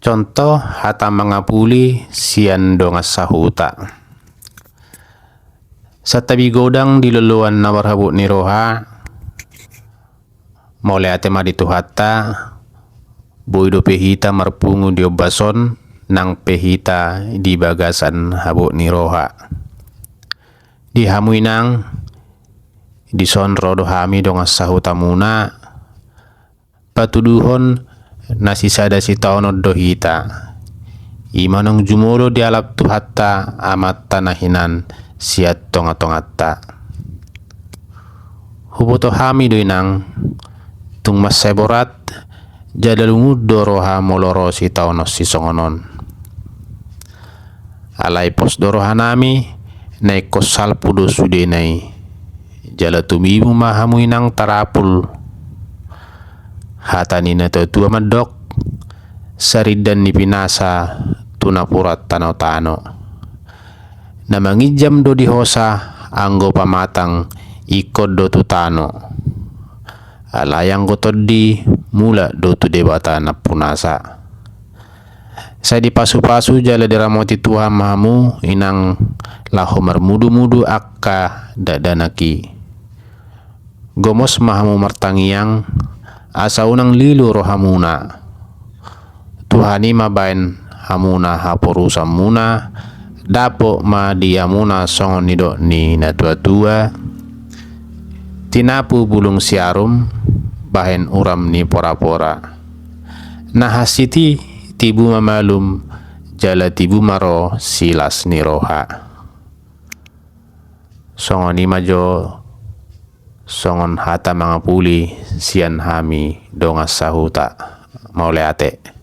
Contoh hata mangapuli sian dongas sahuta. Satabi godang di luluan nawarhabut ni roha mole ate maditu hatta boido pehita marpungu di obason nang pehita di bagasan habut ni roha. Di hamuinang di sonro do hami dongas sahuta muna patuduhon nasi sada si taonod do hita imanong jumolo di alap tu hatta amat tanahinan siat tonga-tongatta. Huboto hami do inang tung mas seborat jadalungud do roha moloro si taonos si songonon. Alai pos do roha nami naik kosal pudo sude nai jala tumibu mahamu inang tarapul hatanina to tua madok saridan ni pinasa tunapurat tano-tano. Namangijam do di hosa anggo pamatang ikod do tutano. Alayang gotod di mula do tu debata na punasa. Saya dipasu-pasu jala diramoti Tuhan mahamu inang laho marmudu-mudu akka dadanaki. Gomos mahamu martangiang asa unang lilu rohamuna. Tuhani mabain hamuna haporusa muna dapo ma diamuna songon nido ni natua-tua tinapu bulung siarum bahen uram ni pora-pora nahasiti tibu mamalum jala tibu maro silas ni roha songon ni majo songon hata mangapuli sian hami dongas sahuta maule ate.